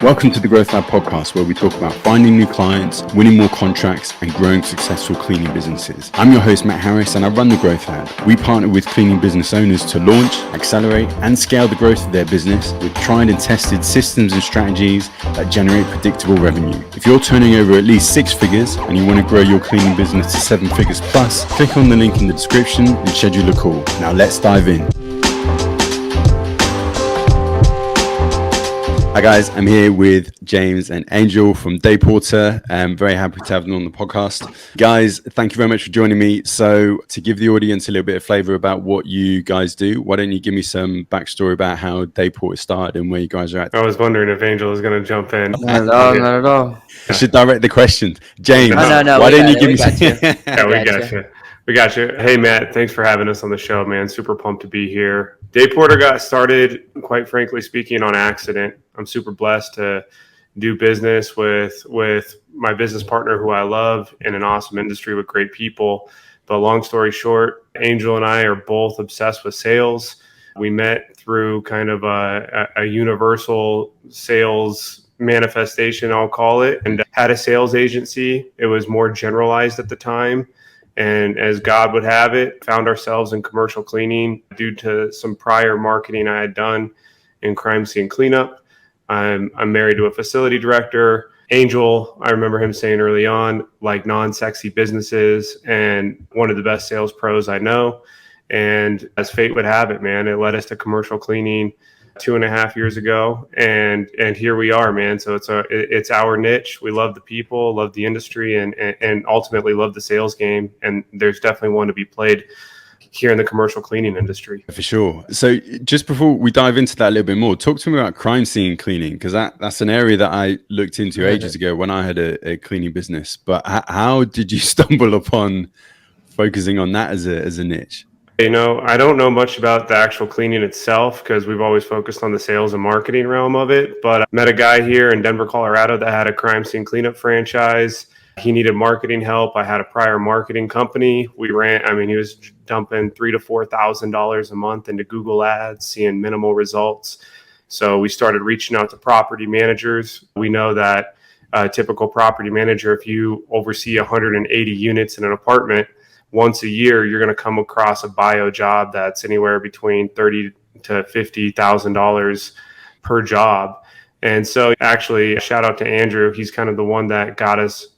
Welcome to the Growth Lab podcast, where we talk about finding new clients, winning more contracts, and growing successful cleaning businesses. I'm your host, Matt Harris, and I run the Growth Lab. We partner with cleaning business owners to launch, accelerate, and scale the growth of their business with tried and tested systems and strategies that generate predictable revenue. If you're turning over at least 6 figures and you want to grow your cleaning business to 7 figures plus, click on the link in the description and schedule a call. Now let's dive in. Hi guys, I'm here with James and Angel from DayPorter. I'm very happy to have them on the podcast. Guys, thank you very much for joining me. So to give the audience a little bit of flavor about what you guys do, why don't you give me some backstory about how DayPorter started and where you guys are at? I was wondering if Angel was going to jump in. Not at all. I should direct the question. James, No, why don't you give me some... Yeah, we got you. Hey, Matt, thanks for having us on the show, man. Super pumped to be here. DayPorter got started, quite frankly speaking, on accident. I'm super blessed to do business with my business partner who I love in an awesome industry with great people. But long story short, Angel and I are both obsessed with sales. We met through kind of a universal sales manifestation, I'll call it, and had a sales agency. It was more generalized at the time. And as God would have it, found ourselves in commercial cleaning due to some prior marketing I had done in crime scene cleanup. I'm married to a facility director. Angel, I remember him saying early on, like non-sexy businesses and one of the best sales pros I know. And as fate would have it, man, it led us to commercial cleaning 2.5 years ago. And here we are, man. So it's our niche. We love the people, love the industry, and ultimately love the sales game. And there's definitely one to be played here in the commercial cleaning industry. For sure. So just before we dive into that a little bit more, talk to me about crime scene cleaning, because that's an area that I looked into ages ago when I had a cleaning business. But how did you stumble upon focusing on that as a niche? You know, I don't know much about the actual cleaning itself because we've always focused on the sales and marketing realm of it. But I met a guy here in Denver, Colorado that had a crime scene cleanup franchise. He needed marketing help. I had a prior marketing company. He was dumping $3,000 to $4,000 a month into Google ads, seeing minimal results. So we started reaching out to property managers. We know that a typical property manager, if you oversee 180 units in an apartment, once a year, you're going to come across a bio job that's anywhere between $30,000 to $50,000 per job. And so actually, shout out to Andrew. He's kind of the one that got us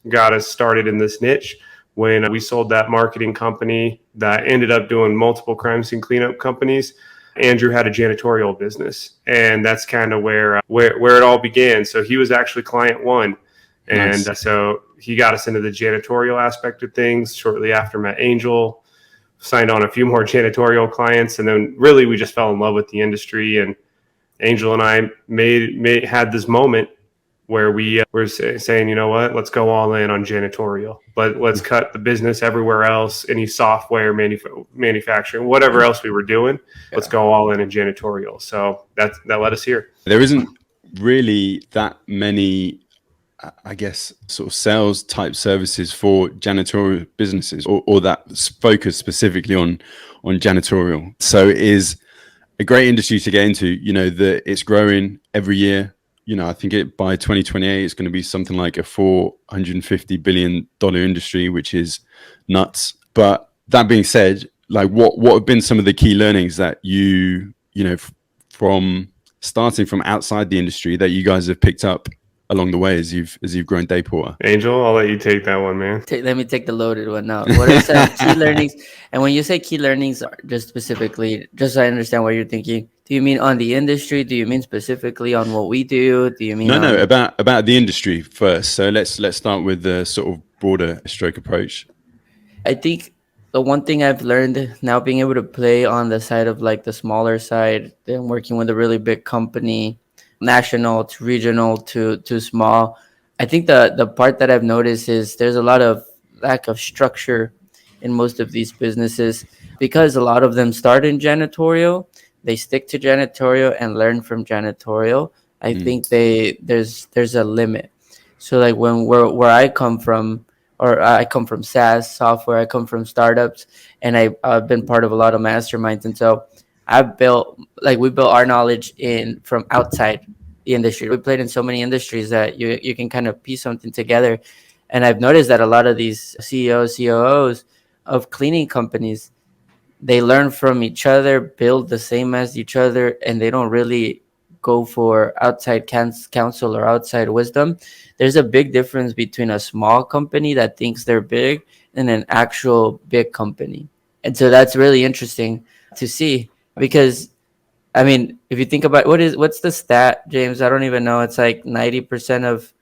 started in this niche. When we sold that marketing company that ended up doing multiple crime scene cleanup companies, Andrew had a janitorial business. And that's kind of where it all began. So he was actually client one. And nice. So he got us into the janitorial aspect of things. Shortly after met Angel, signed on a few more janitorial clients. And then really we just fell in love with the industry. And Angel and I had this moment where we were saying, you know what, let's go all in on janitorial. Let's cut the business everywhere else, any software, manufacturing, whatever else we were doing. Let's go all in janitorial. So that led us here. There isn't really that many, I guess, sort of sales type services for janitorial businesses or that focus specifically on janitorial. So it is a great industry to get into. You know, it's growing every year. You know, I think by 2028, it's going to be something like a $450 billion industry, which is nuts. But that being said, like what have been some of the key learnings that you know, from starting from outside the industry that you guys have picked up along the way as you've grown DayPorter? Angel, I'll let you take that one, man. Let me take the loaded one now. What are some key learnings? And when you say key learnings, just specifically, just so I understand what you're thinking, do you mean on the industry? Do you mean specifically on what we do? Do you mean no about the industry first? So let's start with the sort of broader stroke approach. I think the one thing I've learned now, being able to play on the side of like the smaller side, then working with a really big company, national to regional to small, I think the part that I've noticed is there's a lot of lack of structure in most of these businesses because a lot of them start in janitorial, they stick to janitorial and learn from janitorial. I think there's a limit. So like where I come from, or I come from SaaS software, I come from startups, and I've been part of a lot of masterminds, and so we built our knowledge from outside the industry. We played in so many industries that you can kind of piece something together. And I've noticed that a lot of these CEOs, COOs of cleaning companies, they learn from each other, build the same as each other, and they don't really go for outside counsel or outside wisdom. There's a big difference between a small company that thinks they're big and an actual big company. And so that's really interesting to see because I mean, if you think about what's the stat, James? I don't even know. It's like 90% of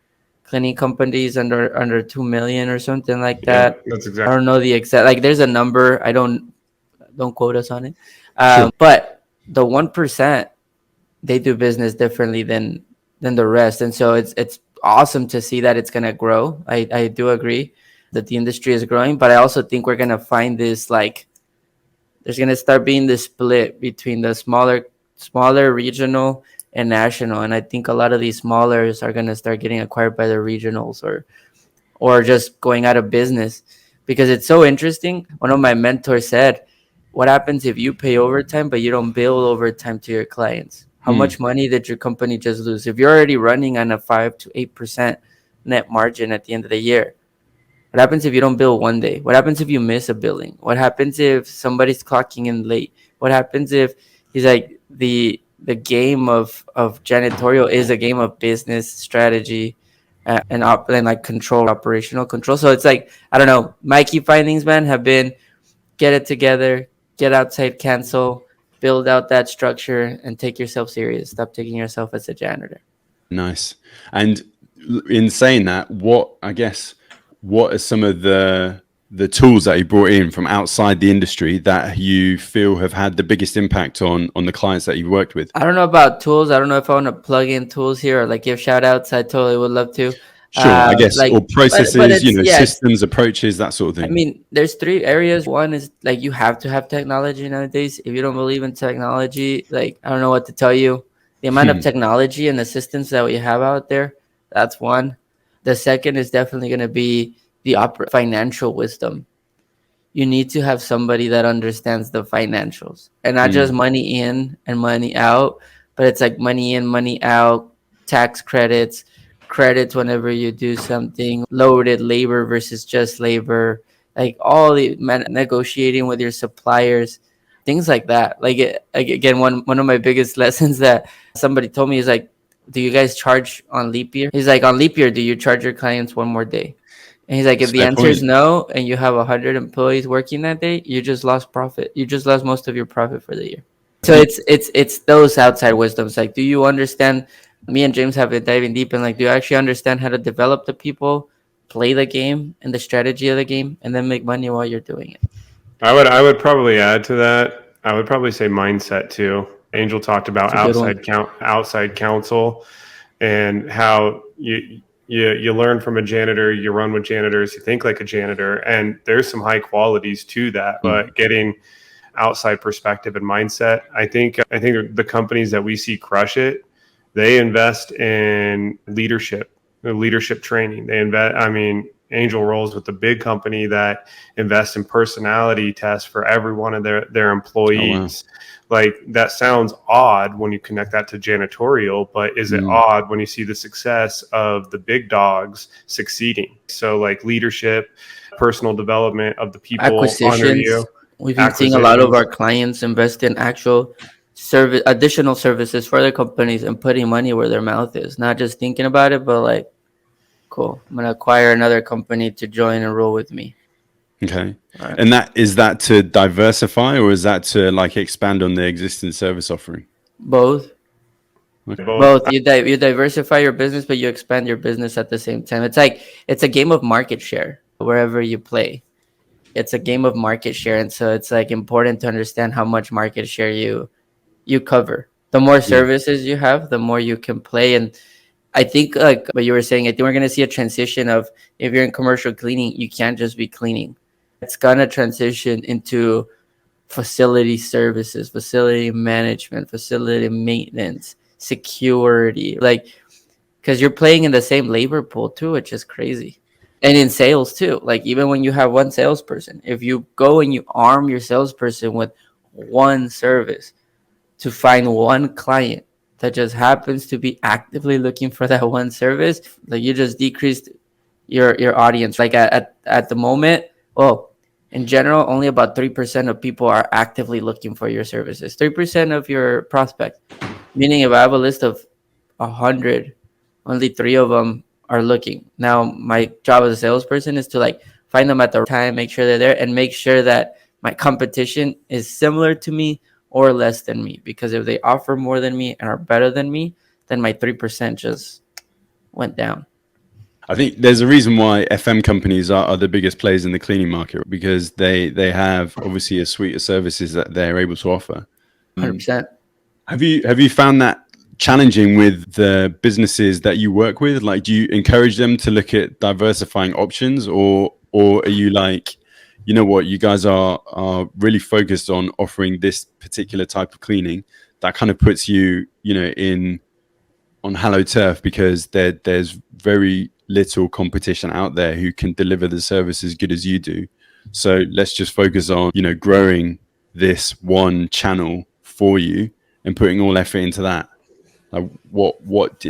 cleaning companies under 2 million or something like Yeah, that. that's I exactly. don't know the exact, like there's a number. I don't quote us on it. Sure. But the 1%, they do business differently than the rest, and so it's awesome to see that it's gonna grow. I do agree that the industry is growing, but I also think we're gonna find this like there's gonna start being this split between the smaller regional and national, and I think a lot of these smallers are gonna start getting acquired by the regionals or just going out of business because it's so interesting. One of my mentors said, what happens if you pay overtime but you don't bill overtime to your clients? How Mm. much money did your company just lose? If you're already running on a 5 to 8% net margin at the end of the year, what happens if you don't bill one day? What happens if you miss a billing? What happens if somebody's clocking in late? What happens if he's like the game of janitorial is a game of business strategy and like control, operational control. So it's like I don't know. My key findings, man, have been get it together, get outside cancel, build out that structure, and take yourself serious. Stop taking yourself as a janitor. Nice. And in saying that, what are some of the tools that you brought in from outside the industry that you feel have had the biggest impact on the clients that you've worked with? I don't know about tools. I don't know if I want to plug in tools here or like give shout outs. I totally would love to. Sure, I guess, or But processes, it's yeah, it's systems, approaches, that sort of I thing. mean, there's three areas. One is like you have to have technology nowadays. If you don't believe in technology, like I don't know what to tell you. The amount of Hmm. technology and assistance that we have out there, that's one. The second is definitely going to be the financial wisdom. You need to have somebody that understands the financials and not just Mm. money in and money out, but it's like money in, money out, tax credits whenever you do something, loaded labor versus just labor, like all the negotiating with your suppliers, things like that. Like again, one of my biggest lessons that somebody told me is like, do you guys charge on leap year? He's like, on leap year, do you charge your clients one more day? And he's like, if That's a the fair answer is point. no, and you have 100 employees working that day, you just lost profit. You just lost most of your profit for the year. So it's those outside wisdoms. Like, do you understand? Me and James have been diving deep in like, do you actually understand how to develop the people, play the game, and the strategy of the game, and then make money while you're doing it? I would probably add to that. I would probably say mindset too. Angel talked about It's a good one. outside counsel and how you learn from a janitor, you run with janitors, you think like a janitor, and there's some high qualities to that. Mm. But getting outside perspective and mindset, I think the companies that we see crush it, they invest in leadership training. They invest. I mean, Angel rolls with a big company that invests in personality tests for every one of their Oh, wow. employees. Like that sounds odd when you connect that to janitorial, but is it Mm. odd when you see the success of the big dogs succeeding? So like leadership, personal development of the people under Acquisitions. you, We've been seeing a lot of acquisitions. our clients invest in actual service, additional services for their companies, and putting money where their mouth is. Not just thinking about it, but like, cool, I'm gonna acquire another company to join and roll with me. Okay. All right. And that is that to diversify, or is that to like expand on the existing service offering? Both. Okay. Both. Both. You diversify your business, but you expand your business at the same time. It's like it's a game of market share wherever you play. It's a game of market share, and so it's like important to understand how much market share you cover. The more Yeah. services you have, the more you can play. And I think like what you were saying, I think we're gonna see a transition of if you're in commercial cleaning, you can't just be cleaning. It's gonna transition into facility services, facility management, facility maintenance, security, like because you're playing in the same labor pool too, which is crazy. And in sales too, like even when you have one salesperson, if you go and you arm your salesperson with one service to find one client that just happens to be actively looking for that one service, like you just decreased your audience. Like at the moment, well, in general, only about 3% of people are actively looking for your services. 3% of your prospects. Meaning, if I have a list of 100, only 3 of them are looking. Now, my job as a salesperson is to like find them at the time, make sure they're there, and make sure that my competition is similar to me or less than me. Because if they offer more than me and are better than me, then my 3% just went down. I think there's a reason why FM companies are the biggest players in the cleaning market, because they have obviously a suite of services that they're able to offer. 100%. Have you found that challenging with the businesses that you work with? Like, do you encourage them to look at diversifying options, or are you like, you know what, you guys are really focused on offering this particular type of cleaning that kind of puts you, you know, on hallowed turf, because there's very little competition out there who can deliver the service as good as you do. So let's just focus on, you know, growing this one channel for you and putting all effort into that. Like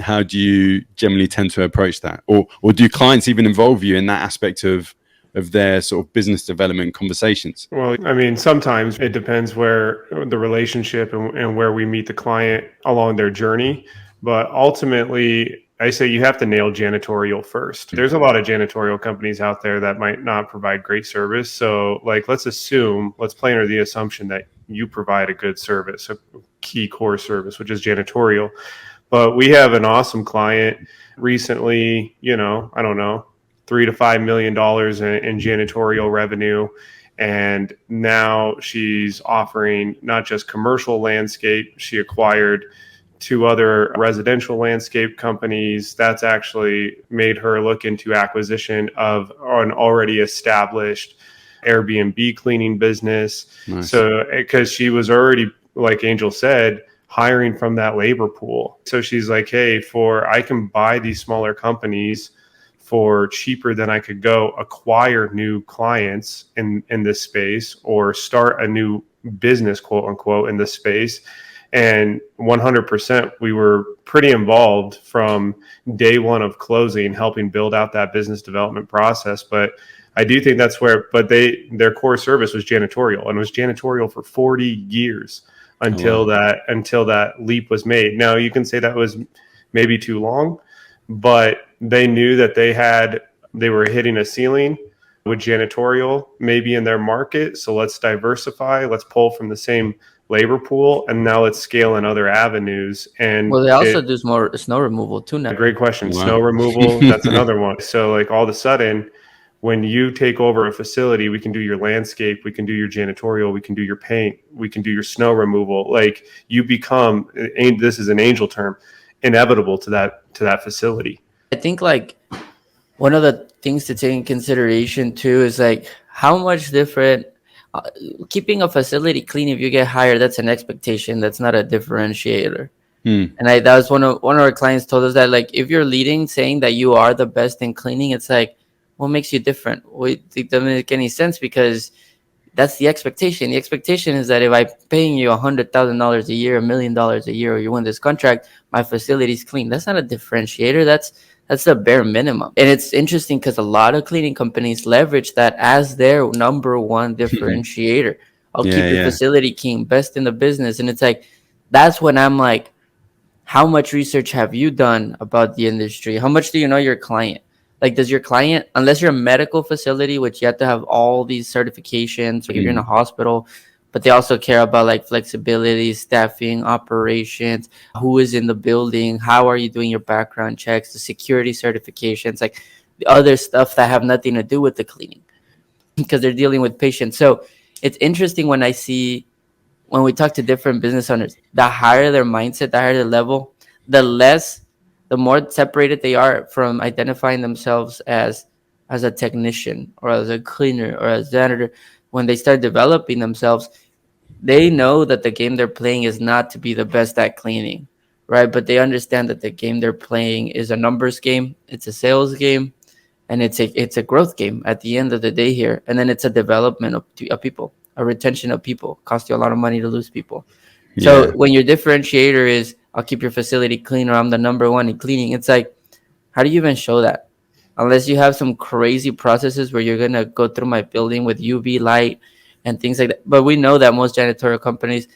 how do you generally tend to approach that? Or do clients even involve you in that aspect of their sort of business development conversations? Well, I mean, sometimes it depends where the relationship and where we meet the client along their journey. But ultimately, I say you have to nail janitorial first. There's a lot of janitorial companies out there that might not provide great service. So, like, let's play under the assumption that you provide a good service, a key core service, which is janitorial. But we have an awesome client recently, you know, I don't know, $3 to $5 million in janitorial revenue. And now she's offering not just commercial landscape, she acquired 2 other residential landscape companies. That's actually made her look into acquisition of an already established Airbnb cleaning business. Nice. So, because she was already, like Angel said, hiring from that labor pool. So she's like, hey, I can buy these smaller companies for cheaper than I could go acquire new clients in this space, or start a new business, quote unquote, in this space. And 100%, we were pretty involved from day one of closing, helping build out that business development process. But I do think that's where, their core service was janitorial, and it was janitorial for 40 years until that leap was made. Now, you can say that was maybe too long, but they knew that they were hitting a ceiling with janitorial, maybe in their market. So let's diversify, let's pull from the same labor pool, and now let's scale in other avenues. And well, they also do more snow removal too now. Great question. Wow. Snow removal, that's another one. So like all of a sudden, when you take over a facility, we can do your landscape, we can do your janitorial, we can do your paint, we can do your snow removal. Like, you become, this is an Angel term, inevitable to that facility. I think like one of the things to take in consideration too is like how much different keeping a facility clean. If you get hired, that's an expectation. That's not a differentiator. And that was one of our clients told us that, like, if you're leading saying that you are the best in cleaning, it's like, what makes you different? It doesn't make any sense, because that's the expectation. The expectation is that if I'm paying you $100,000 a year, $1 million a year, or you win this contract, my facility's clean. That's not a differentiator. That's the bare minimum. And it's interesting because a lot of cleaning companies leverage that as their number one differentiator. I'll keep your facility clean, best in the business. And it's like, that's when I'm like, how much research have you done about the industry? How much do you know your client? Like, does your client, unless you're a medical facility, which you have to have all these certifications, or you're in a hospital, but they also care about like flexibility, staffing, operations, who is in the building, how are you doing your background checks, the security certifications, like the other stuff that have nothing to do with the cleaning, because they're dealing with patients. So it's interesting when we talk to different business owners, the higher their mindset, the higher the level, the more separated they are from identifying themselves as a technician or as a cleaner or a janitor. When they start developing themselves, they know that the game they're playing is not to be the best at cleaning, right? But they understand that the game they're playing is a numbers game, it's a sales game, and it's a growth game at the end of the day here. And then it's a development of people, a retention of people. Costs you a lot of money to lose people. So when your differentiator is, I'll keep your facility clean, or I'm the number one in cleaning. It's like, how do you even show that? Unless you have some crazy processes where you're going to go through my building with UV light and things like that. But we know that most janitorial companies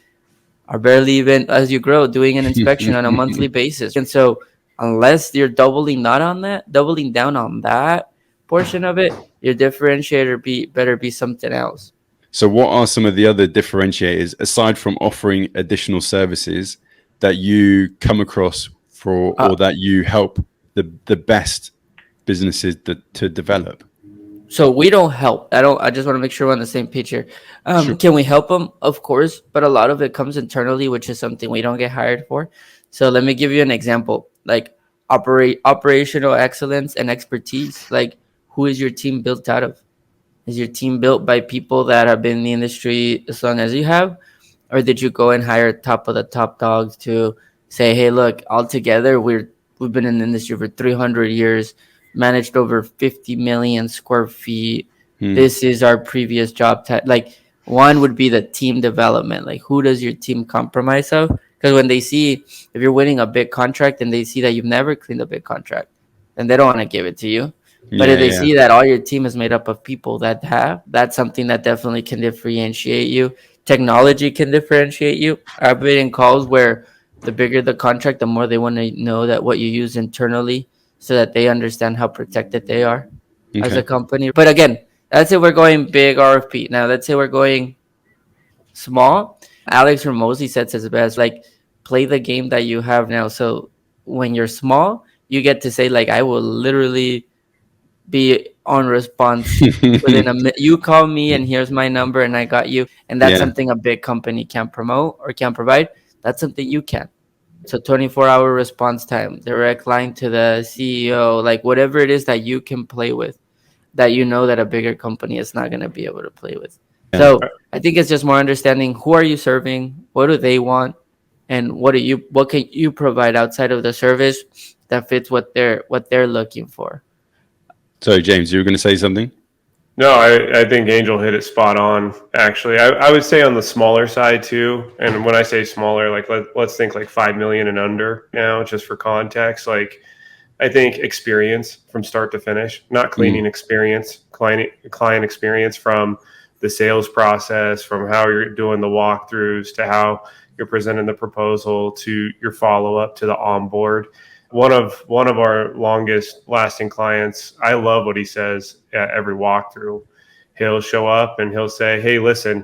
are barely even, as you grow, doing an inspection on a monthly basis. And so unless you're doubling down on that portion of it, your differentiator better be something else. So what are some of the other differentiators aside from offering additional services that you come across for, or that you help the best businesses to develop? So we don't help. I just want to make sure we're on the same page here. Sure. Can we help them? Of course, but a lot of it comes internally, which is something we don't get hired for. So let me give you an example. Like operational excellence and expertise. Like, who is your team built out of? Is your team built by people that have been in the industry as long as you have? Or did you go and hire top of the top dogs to say, hey, look, all together we've been in the industry for 300 years, managed over 50 million square feet. This is our previous job like, one would be the team development. Like, who does your team compromise of? Because when they see, if you're winning a big contract and they see that you've never cleaned a big contract, then they don't want to give it to you. But if they see that all your team is made up of people that have, that's something that definitely can differentiate you. Technology can differentiate you. I've been in calls where the bigger the contract, the more they want to know that what you use internally, so that they understand how protected they are as a company. But again, let's say we're going big RFP. Now, let's say we're going small. Alex Ramosi says it's best, like, play the game that you have now. So when you're small, you get to say, like, I will literally be on response within you call me and here's my number and I got you. And that's something a big company can't promote or can't provide. That's something you can. So 24-hour response time, direct line to the CEO, like whatever it is that you can play with, that you know that a bigger company is not going to be able to play with. So I think it's just more understanding, who are you serving, what do they want, and what can you provide outside of the service that fits what they're looking for. So, James, you were going to say something? No, I think Angel hit it spot on, actually. I would say on the smaller side, too. And when I say smaller, like let's think like 5 million and under now, just for context. Like, I think experience from start to finish, not cleaning experience, client experience, from the sales process, from how you're doing the walkthroughs to how you're presenting the proposal to your follow-up to the onboard. One of our longest lasting clients, I love what he says at every walkthrough. He'll show up and he'll say, hey, listen,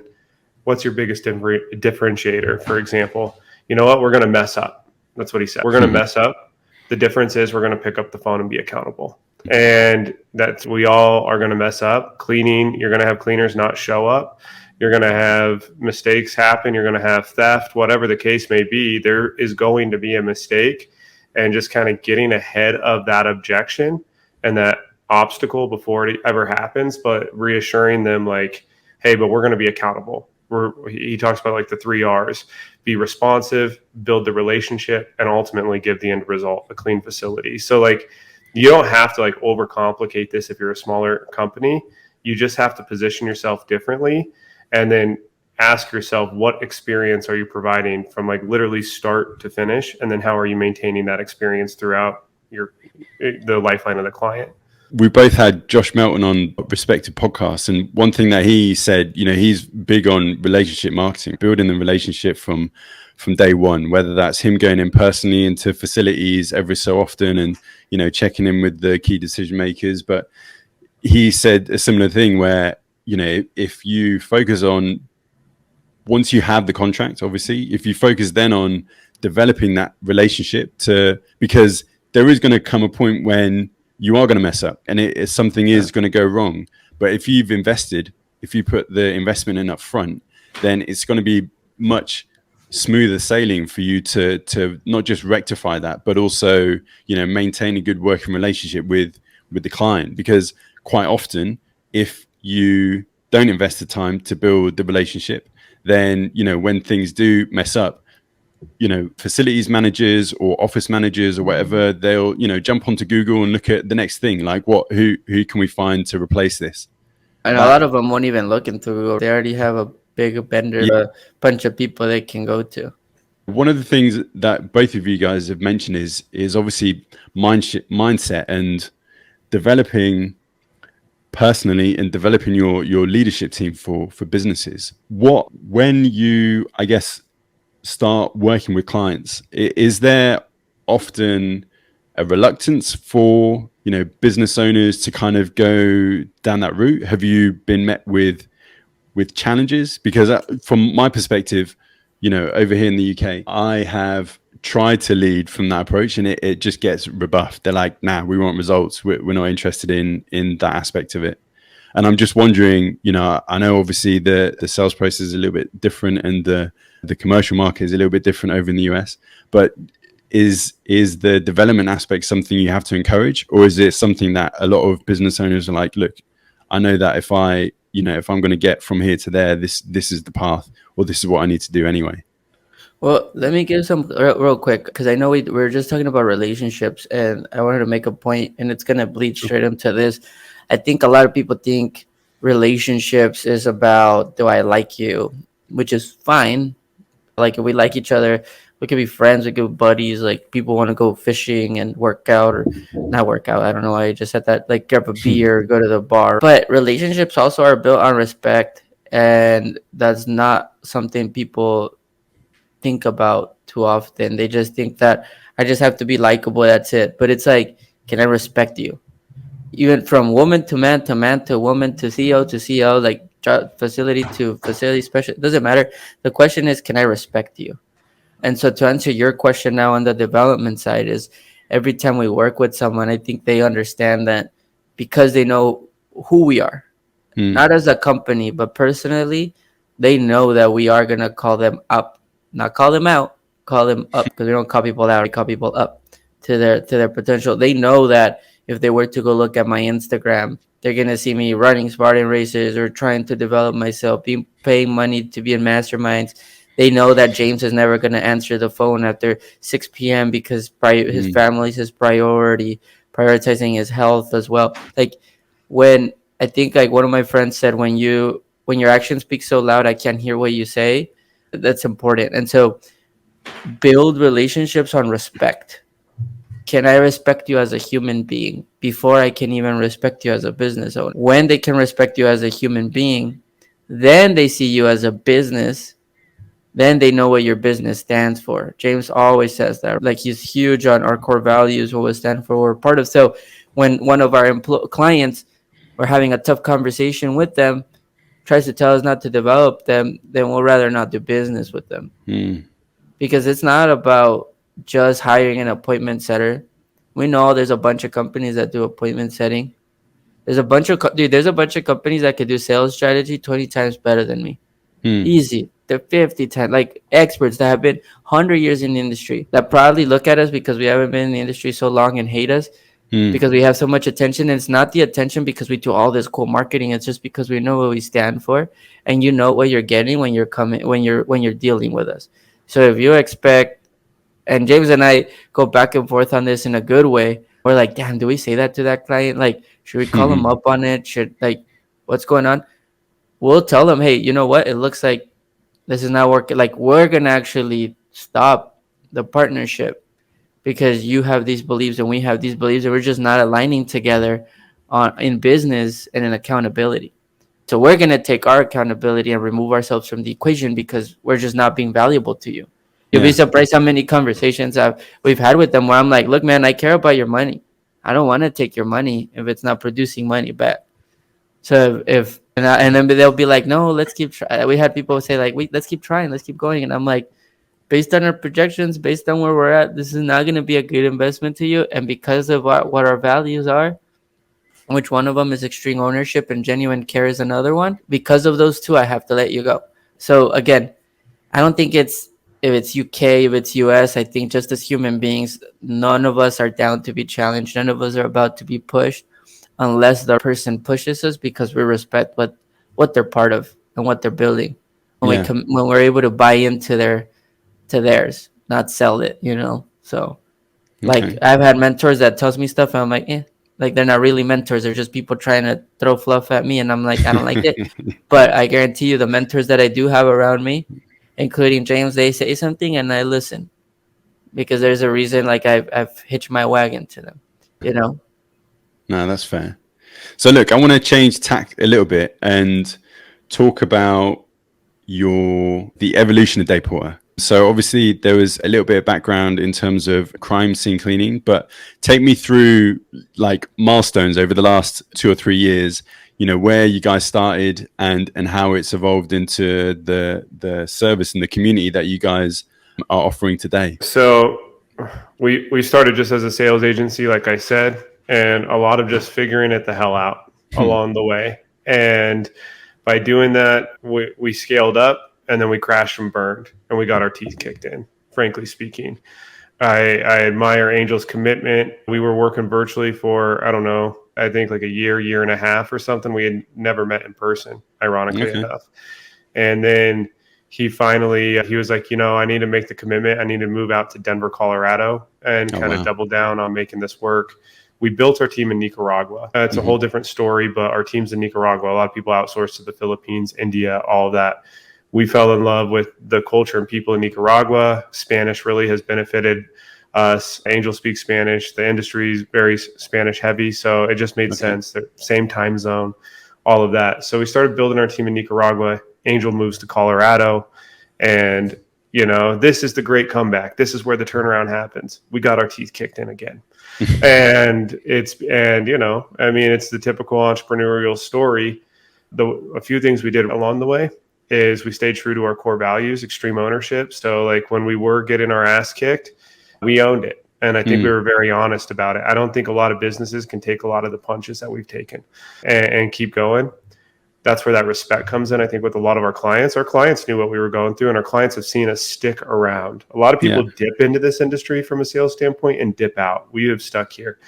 what's your biggest differentiator? For example, you know what? We're going to mess up. That's what he said. We're going to mess up. The difference is we're going to pick up the phone and be accountable. And we all are going to mess up. Cleaning, you're going to have cleaners not show up. You're going to have mistakes happen. You're going to have theft, whatever the case may be. There is going to be a mistake. And just kind of getting ahead of that objection and that obstacle before it ever happens, but reassuring them like, hey, but we're going to be accountable. He talks about like the 3 R's: be responsive, build the relationship, and ultimately give the end result, a clean facility. So like, you don't have to like overcomplicate this if you're a smaller company. You just have to position yourself differently, and then ask yourself, what experience are you providing from like literally start to finish? And then how are you maintaining that experience throughout the lifeline of the client? We both had Josh Melton on respective podcasts, and one thing that he said, he's big on relationship marketing, building the relationship from day one, whether that's him going in personally into facilities every so often and, checking in with the key decision makers. But he said a similar thing where, if you focus on, once you have the contract, obviously, if you focus then on developing that relationship because there is going to come a point when you are going to mess up and something is going to go wrong. But if you put the investment in up front, then it's going to be much smoother sailing for you to not just rectify that, but also, maintain a good working relationship with the client. Because quite often, if you don't invest the time to build the relationship, then, when things do mess up, facilities managers or office managers or whatever, they'll, jump onto Google and look at the next thing, like who can we find to replace this? And a lot of them won't even look into Google. They already have a big vendor, a bunch of people they can go to. One of the things that both of you guys have mentioned is obviously mindset and developing personally and developing your leadership team for businesses. What, when you, I guess, start working with clients, is there often a reluctance for, you know, business owners to kind of go down that route? Have you been met with challenges? Because from my perspective, you know, over here in the UK, I have tried to lead from that approach, and it just gets rebuffed. They're like, nah, we want results, we're not interested in that aspect of it. And I'm just wondering, you know, I know obviously the sales process is a little bit different, and the commercial market is a little bit different over in the US, but is the development aspect something you have to encourage, or is it something that a lot of business owners are like, look, I know that if I'm going to get from here to there, this is the path, or this is what I need to do anyway? Well, let me give some real quick, because I know we're just talking about relationships, and I wanted to make a point, and it's gonna bleed straight into this. I think a lot of people think relationships is about, do I like you, which is fine. Like, if we like each other, we could be friends, we could be buddies. Like, people want to go fishing and work out, or not work out. I don't know why I just said that. Like, grab a beer, go to the bar. But relationships also are built on respect, and that's not something people think about too often. They just think that I just have to be likable, that's it. But it's like, can I respect you? Even from woman to man to man to woman to CEO, like facility to facility special, it doesn't matter. The question is, can I respect you? And so, to answer your question now on the development side, is every time we work with someone, I think they understand that, because they know who we are, not as a company, but personally, they know that we are going to call them up, not call them out, call them up, because we don't call people out, we call people up to their potential. They know that if they were to go look at my Instagram, they're going to see me running Spartan races or trying to develop myself, paying money to be in masterminds. They know that James is never going to answer the phone after 6 p.m. because his family's his priority, prioritizing his health as well. Like, when I think, like, one of my friends said, when your actions speak so loud, I can't hear what you say. That's important. And so, build relationships on respect. Can I respect you as a human being before I can even respect you as a business owner? When they can respect you as a human being, then they see you as a business. Then they know what your business stands for. James always says that. Like, he's huge on our core values, what we stand for, we're part of. So when one of our clients, we're having a tough conversation with them, tries to tell us not to develop them, then we'll rather not do business with them. Because it's not about just hiring an appointment setter. We know there's a bunch of companies that do appointment setting. There's a bunch of companies that could do sales strategy 20 times better than me. Easy. They're 50 times, like, experts that have been 100 years in the industry, that probably look at us because we haven't been in the industry so long and hate us because we have so much attention. And it's not the attention because we do all this cool marketing. It's just because we know what we stand for, and you know what you're getting when you're dealing with us. So if you expect, and James and I go back and forth on this in a good way, we're like, damn, do we say that to that client? Like, should we call him up on it? What's going on? We'll tell them, hey, you know what? It looks like this is not working. Like, we're going to actually stop the partnership because you have these beliefs and we have these beliefs, and we're just not aligning together in business and in accountability. So we're going to take our accountability and remove ourselves from the equation because we're just not being valuable to you. You'll be surprised how many conversations we've had with them where I'm like, look, man, I care about your money. I don't want to take your money if it's not producing money back. So and then they'll be like, no, let's keep trying. We had people say, like, let's keep trying, let's keep going. And I'm like, based on our projections, based on where we're at, this is not going to be a good investment to you. And because of what our values are, which one of them is extreme ownership and genuine care is another one, because of those two, I have to let you go. So again, I don't think if it's UK, if it's US, I think just as human beings, none of us are down to be challenged. None of us are about to be pushed unless the person pushes us, because we respect what they're part of and what they're building. When we're able to buy into theirs, not sell it, So, like, I've had mentors that tells me stuff and I'm like, like, they're not really mentors. They're just people trying to throw fluff at me. And I'm like, I don't like it. But I guarantee you, the mentors that I do have around me, including James. They say something and I listen because there's a reason. Like I've hitched my wagon to them, you know. No, that's fair. So look, I want to change tack a little bit and talk about the evolution of DayPorter. So obviously there was a little bit of background in terms of crime scene cleaning, but take me through like milestones over the last 2 or 3 years, where you guys started and how it's evolved into the service and the community that you guys are offering today. So we started just as a sales agency, like I said, and a lot of just figuring it the hell out along the way. And by doing that, we scaled up, and then we crashed and burned, and we got our teeth kicked in, frankly speaking. I admire Angel's commitment. We were working virtually for, I don't know, I think like a year and a half or something. We had never met in person, ironically enough. And then he was like, I need to make the commitment. I need to move out to Denver, Colorado, and kind of double down on making this work. We built our team in Nicaragua. It's a whole different story, but our team's in Nicaragua. A lot of people outsource to the Philippines, India, all of that. We fell in love with the culture and people in Nicaragua. Spanish really has benefited us. Angel speaks Spanish. The industry is very Spanish heavy, so it just made sense. The same time zone, all of that. So we started building our team in Nicaragua. Angel moves to Colorado, and this is the great comeback. This is where the turnaround happens. We got our teeth kicked in again. and it's the typical entrepreneurial story. A few things we did along the way is we stayed true to our core values, extreme ownership. So like when we were getting our ass kicked, we owned it. And I think we were very honest about it. I don't think a lot of businesses can take a lot of the punches that we've taken and keep going. That's where that respect comes in. I think with a lot of our clients knew what we were going through, and our clients have seen us stick around. A lot of people dip into this industry from a sales standpoint and dip out. We have stuck here.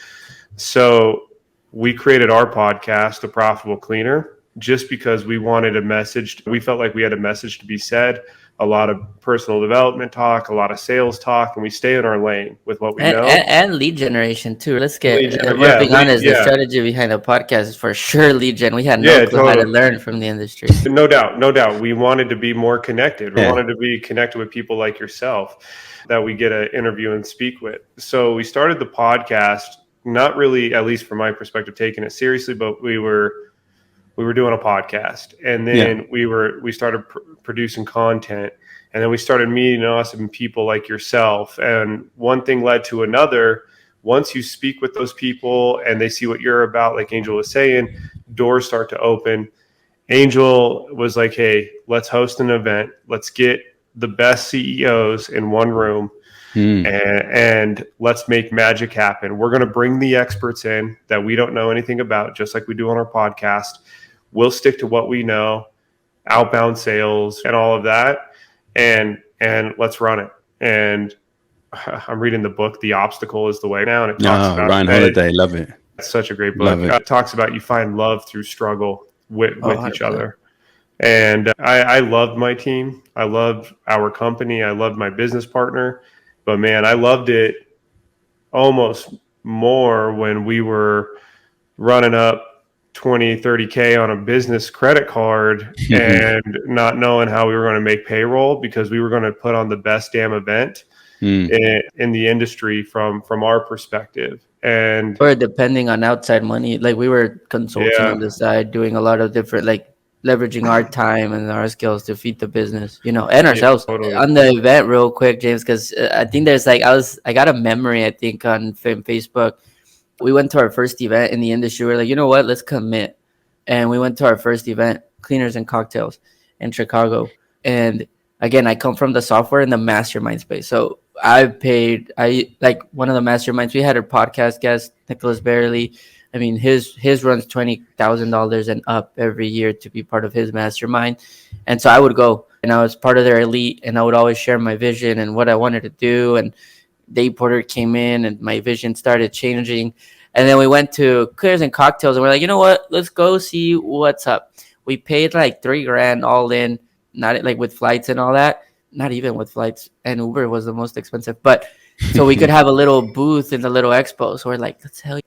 So we created our podcast, The Profitable Cleaner, just because we wanted a message. We felt like we had a message to be said, a lot of personal development talk, a lot of sales talk, and we stay in our lane with what we know. And lead generation too. Let's get, being honest, the strategy behind the podcast is for sure lead gen. We had no clue how to learn from the industry. No doubt. We wanted to be more connected. We wanted to be connected with people like yourself that we get to interview and speak with. So we started the podcast, not really, at least from my perspective, taking it seriously, but we were doing a podcast, and then we started producing content, and then we started meeting awesome people like yourself. And one thing led to another. Once you speak with those people and they see what you're about, like Angel was saying, doors start to open. Angel was like, hey, let's host an event. Let's get the best CEOs in one room. And let's make magic happen. We're going to bring the experts in that we don't know anything about, just like we do on our podcast. We'll stick to what we know, outbound sales and all of that, and let's run it. And I'm reading the book, The Obstacle is the Way now, and it talks about Ryan Holiday, love it. It's such a great book. It talks about you find love through struggle with each other. And I loved my team. I loved our company. I loved my business partner. But man, I loved it almost more when we were running up 20, 30K on a business credit card and not knowing how we were going to make payroll because we were going to put on the best damn event in the industry from our perspective. And or depending on outside money, like we were consulting on the side, doing a lot of different, like leveraging our time and our skills to feed the business, and ourselves. Totally. On the event real quick, James, because I think there's I got a memory, I think, on Facebook. We went to our first event in the industry. We're like, you know what, let's commit. And we went to our first event, Cleaners and Cocktails in Chicago. And again, I come from the software and the mastermind space. So one of the masterminds, we had a podcast guest, Nicholas Barely. I mean, his runs $20,000 and up every year to be part of his mastermind. And so I would go, and I was part of their elite, and I would always share my vision and what I wanted to do. And DayPorter came in, and my vision started changing. And then we went to Cleaners and Cocktails, and we're like, you know what? Let's go see what's up. We paid like $3,000 all in, not like with flights and all that. Not even with flights, and Uber was the most expensive. But so we could have a little booth in the little expo. So we're like,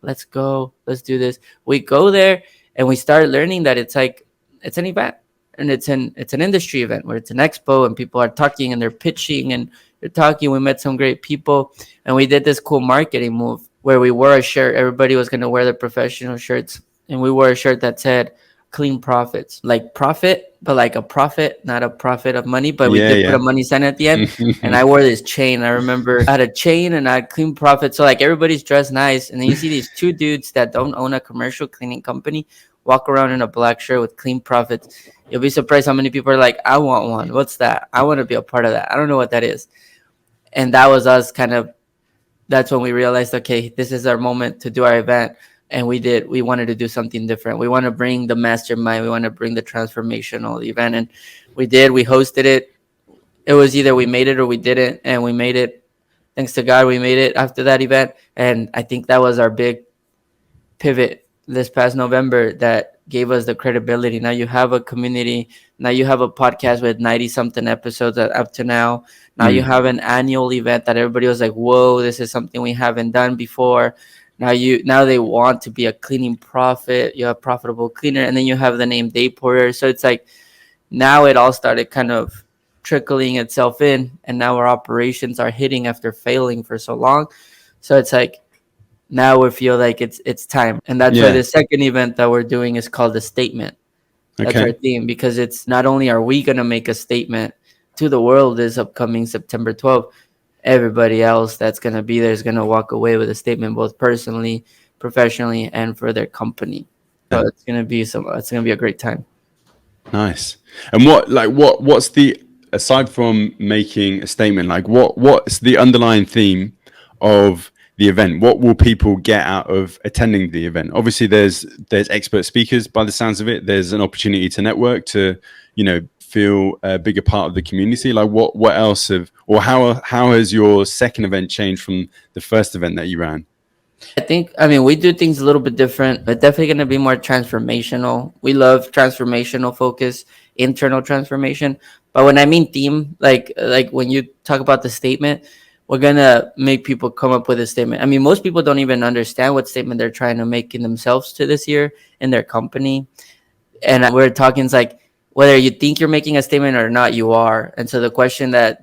let's go, let's do this. We go there, and we start learning that it's an event, and it's an industry event where it's an expo and people are talking and they're pitching and they're talking. We met some great people, and we did this cool marketing move where we wore a shirt. Everybody was going to wear their professional shirts, and we wore a shirt that said clean profits, like profit, but like a profit, not a profit of money, but we Yeah, did put yeah. a money sign at the end. And I wore this chain. I remember I had a chain and I had clean profit. So like everybody's dressed nice. And then you see these two dudes that don't own a commercial cleaning company walk around in a black shirt with clean profits. You'll be surprised how many people are like, I want one. What's that? I want to be a part of that. I don't know what that is. And that was us kind of, that's when we realized, okay, this is our moment to do our event. And we wanted to do something different. We want to bring the mastermind. We want to bring the transformational event. And we hosted it. It was either we made it or we didn't. And we made it. Thanks to God, we made it after that event. And I think that was our big pivot this past November that gave us the credibility. Now you have a community. Now you have a podcast with 90 something episodes up to now. Now you have an annual event that everybody was like, whoa, this is something we haven't done before. Now they want to be a cleaning profit. You're a profitable cleaner, and then you have the name DayPorter. So it's like now it all started kind of trickling itself in, and now our operations are hitting after failing for so long. So it's like now we feel like it's time, and that's why the second event that we're doing is called the statement. That's our theme, because it's not only are we gonna make a statement to the world this upcoming September 12th. Everybody else that's going to be there is going to walk away with a statement, both personally, professionally, and for their company. So it's going to be a great time. Nice. And what's the, aside from making a statement, like what's the underlying theme of the event? What will people get out of attending the event? Obviously there's expert speakers by the sounds of it. There's an opportunity to network, to, feel a bigger part of the community. Like what else how has your second event changed from the first event that you ran? I mean, we do things a little bit different, but definitely going to be more transformational. We love transformational focus, internal transformation. But when I mean theme, like when you talk about the statement, we're going to make people come up with a statement. I mean, most people don't even understand what statement they're trying to make in themselves to this year in their company. And we're talking, it's like, whether you think you're making a statement or not, you are. And so the question that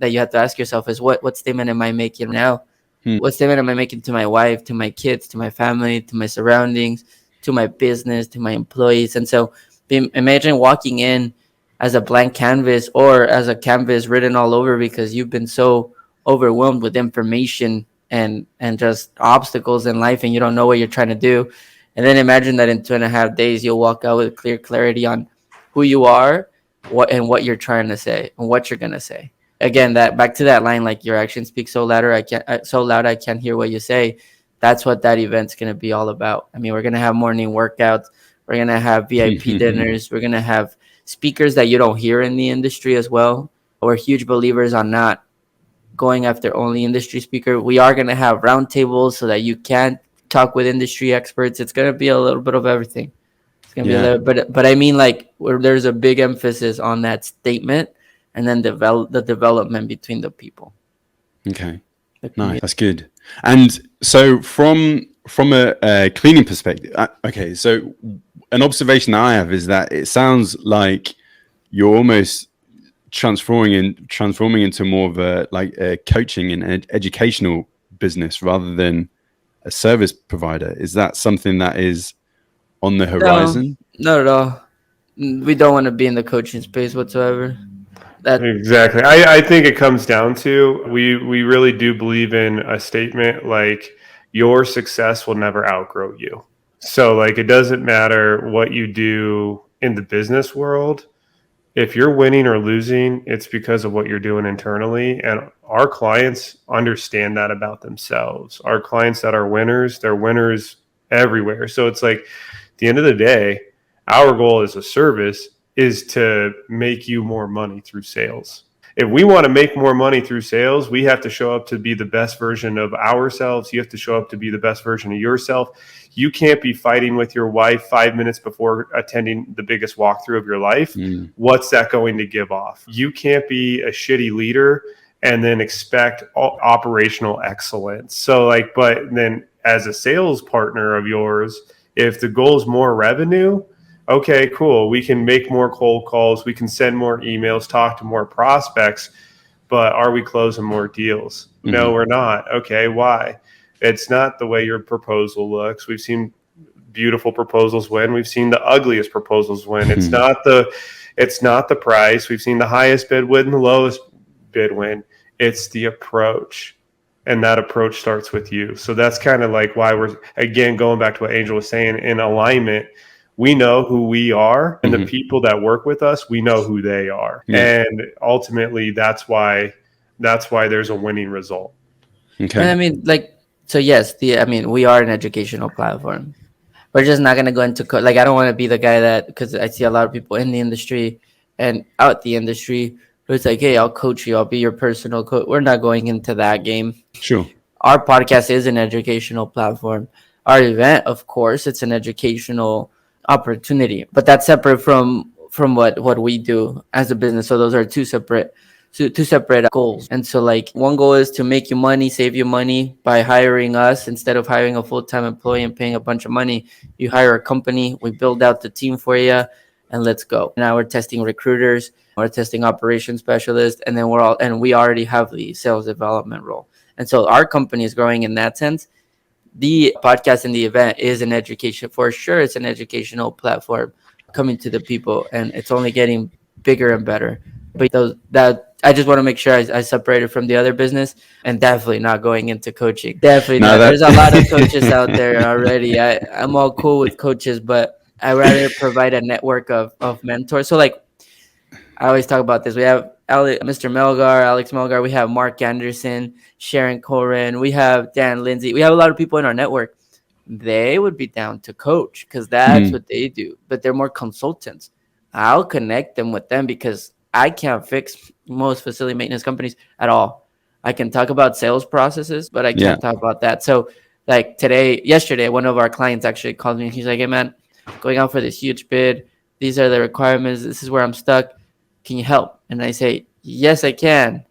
you have to ask yourself is, what statement am I making now? What statement am I making to my wife, to my kids, to my family, to my surroundings, to my business, to my employees? And so imagine walking in as a blank canvas, or as a canvas written all over because you've been so overwhelmed with information and just obstacles in life, and you don't know what you're trying to do. And then imagine that in 2.5 days, you'll walk out with clear clarity on who you are, what you're trying to say, and what you're gonna say. Again, that back to that line, like your actions speak so louder, so loud I can't hear what you say. That's what that event's gonna be all about. I mean, we're gonna have morning workouts, we're gonna have VIP dinners, we're gonna have speakers that you don't hear in the industry as well. We're huge believers on not going after only industry speaker. We are gonna have roundtables so that you can talk with industry experts. It's gonna be a little bit of everything. It's gonna be a little, but I mean, like, where there's a big emphasis on that statement, and then the development between the people. Okay, nice, that's good. And so from a cleaning perspective, okay, so an observation I have is that it sounds like you're almost transforming into more of a coaching and educational business rather than a service provider. Is that something that is on the horizon? No, not at all. We don't want to be in the coaching space whatsoever. Exactly. I think it comes down to we really do believe in a statement like, your success will never outgrow you. So like, it doesn't matter what you do in the business world. If you're winning or losing, it's because of what you're doing internally. And our clients understand that about themselves. Our clients that are winners, they're winners everywhere. So it's like, at the end of the day, our goal as a service is to make you more money through sales. If we want to make more money through sales, we have to show up to be the best version of ourselves. You have to show up to be the best version of yourself. You can't be fighting with your wife 5 minutes before attending the biggest walkthrough of your life. What's that going to give off? You can't be a shitty leader and then expect operational excellence. So like, but then as a sales partner of yours, if the goal is more revenue, Okay, cool. We can make more cold calls. We can send more emails, talk to more prospects, but are we closing more deals? No, we're not. Okay, why? It's not the way your proposal looks. We've seen beautiful proposals win. We've seen the ugliest proposals win. It's not the price. We've seen the highest bid win, the lowest bid win. It's the approach. And that approach starts with you. So that's kind of like why we're, again, going back to what Angel was saying, in alignment. We know who we are, and the people that work with us, we know who they are. Yeah. And ultimately that's why there's a winning result. And Okay. I mean, like, so yes, we are an educational platform. We're just not gonna go into like, I don't want to be the guy that, because I see a lot of people in the industry and out the industry who it's like, hey, I'll coach you, I'll be your personal coach. We're not going into that game. Sure. Our podcast is an educational platform. Our event, of course, it's an educational opportunity, but that's separate from what we do as a business. So those are two separate goals. And so, like, one goal is to make you money, save you money by hiring us instead of hiring a full-time employee and paying a bunch of money. You hire a company, we build out the team for you, and let's go. Now we're testing recruiters, we're testing operations specialists, and then we already have the sales development role. And so our company is growing in that sense. The podcast and the event is an education, for sure. It's an educational platform coming to the people, and it's only getting bigger and better. But that I just want to make sure I separate it from the other business, and definitely not going into coaching. Definitely not. There's a lot of coaches out there already. I'm all cool with coaches, but I rather provide a network of mentors. So, like, I always talk about this. We have Alex Melgar. We have Mark Anderson, Sharon Corin. We have Dan Lindsay. We have a lot of people in our network. They would be down to coach because that's what they do. But they're more consultants. I'll connect them with them because I can't fix most facility maintenance companies at all. I can talk about sales processes, but I can't talk about that. So, like, yesterday, one of our clients actually called me. He's like, hey, man, going out for this huge bid. These are the requirements. This is where I'm stuck. Can you help? And I say, yes, I can,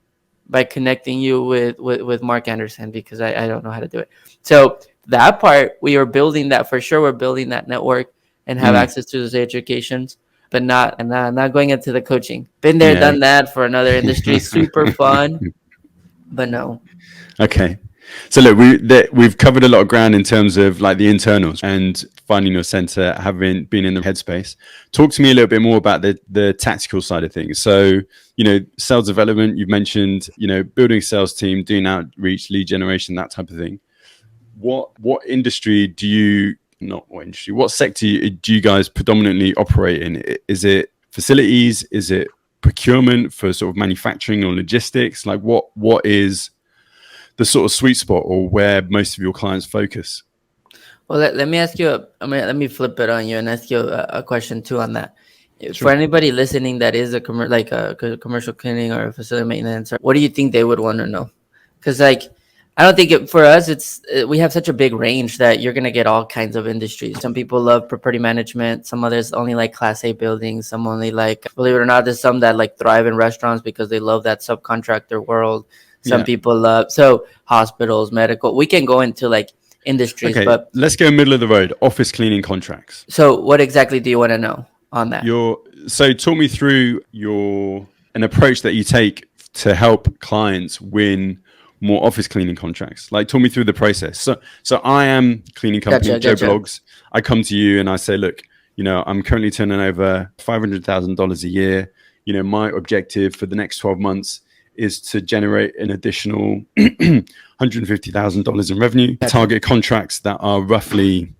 by connecting you with Mark Anderson, because I don't know how to do it. So that part, we are building that for sure. We're building that network and have access to those educations, but not going into the coaching. Been there, done that for another industry. Super fun, but no. Okay. So look, we've covered a lot of ground in terms of like the internals and finding your center, having been in the headspace. Talk to me a little bit more about the tactical side of things. So, sales development, you've mentioned, building a sales team, doing outreach, lead generation, that type of thing. What industry what sector do you guys predominantly operate in? Is it facilities? Is it procurement for sort of manufacturing or logistics? Like what is the sort of sweet spot or where most of your clients focus? Well, let me ask you. Let me flip it on you and ask you a question too on that. Sure. For anybody listening that is a commercial cleaning or a facility maintenance, what do you think they would want to know? Because, like, I don't think for us, we have such a big range that you're gonna get all kinds of industries. Some people love property management. Some others only like Class A buildings. Some only like, believe it or not, there's some that like thrive in restaurants because they love that subcontractor world. Some people love hospitals, medical. We can go into like industries, okay, but let's go middle of the road. Office cleaning contracts. So, what exactly do you want to know on that? So talk me through an approach that you take to help clients win more office cleaning contracts. Like, talk me through the process. So I am cleaning company, Joe Blogs. I come to you and I say, look, I'm currently turning over $500,000 a year. My objective for the next 12 months is to generate an additional $150,000 in revenue. Target contracts that are roughly,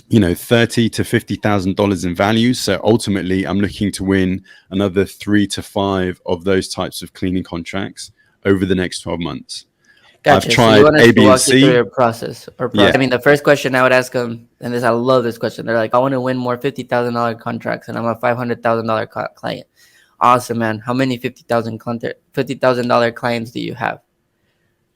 $30,000 to $50,000 in value. So ultimately, I'm looking to win another 3 to 5 of those types of cleaning contracts over the next 12 months. Gotcha. I've tried so you want us A, B, to walk and C. you through your process. I mean, the first question I would ask them, and I love this question. They're like, I want to win more $50,000 contracts, and I'm a $500,000 client. Awesome, man. How many $50,000 clients do you have?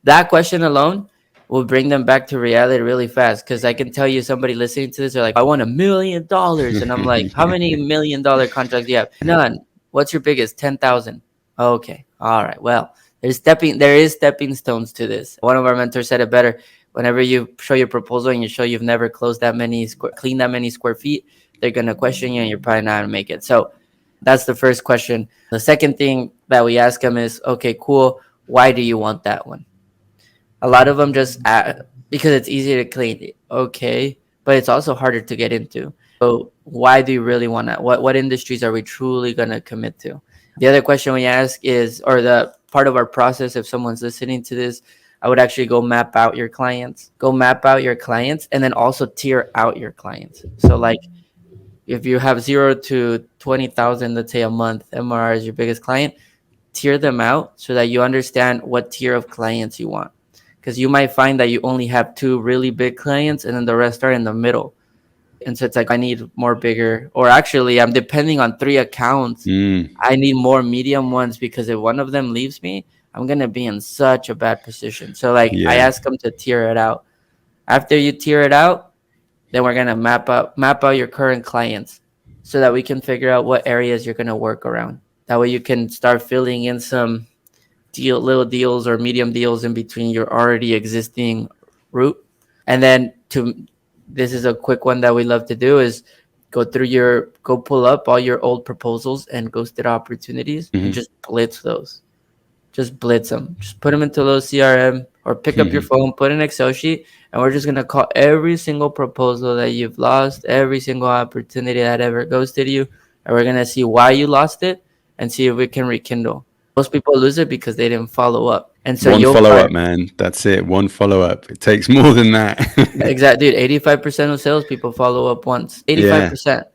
That question alone will bring them back to reality really fast, because I can tell you, somebody listening to this, they're like, I want $1 million. And I'm like, how many $1 million contracts do you have? None. What's your biggest? 10,000. Okay. All right. Well, there is stepping stones to this. One of our mentors said it better. Whenever you show your proposal and you show you've never closed that many cleaned that many square feet, they're going to question you and you're probably not going to make it. So that's the first question. The second thing that we ask them is, okay, cool. Why do you want that one? A lot of them just because it's easy to clean. Okay. But it's also harder to get into. So why do you really want that? What industries are we truly going to commit to? The other question we ask is, or the part of our process, if someone's listening to this, I would actually go map out your clients. Go map out your clients and then also tier out your clients. So like if you have 0 to 20,000, let's say a month, MRR is your biggest client, tier them out so that you understand what tier of clients you want. Because you might find that you only have 2 really big clients and then the rest are in the middle. And so it's like, I need more bigger, or actually I'm depending on 3 accounts. I need more medium ones because if one of them leaves me, I'm going to be in such a bad position. So like I ask them to tier it out. After you tier it out, then we're going to map out your current clients so that we can figure out what areas you're going to work around. That way you can start filling in some little deals or medium deals in between your already existing route. And then this is a quick one that we love to do is go pull up all your old proposals and ghosted opportunities and just blitz those. Just blitz them. Just put them into a little CRM or pick up your phone, put an Excel sheet, and we're just going to call every single proposal that you've lost, every single opportunity that ever ghosted you, and we're going to see why you lost it and see if we can rekindle. Most people lose it because they didn't follow up. And so one follow-up, man. That's it. One follow-up. It takes more than that. Exactly, dude. 85% of salespeople follow up once. 85%.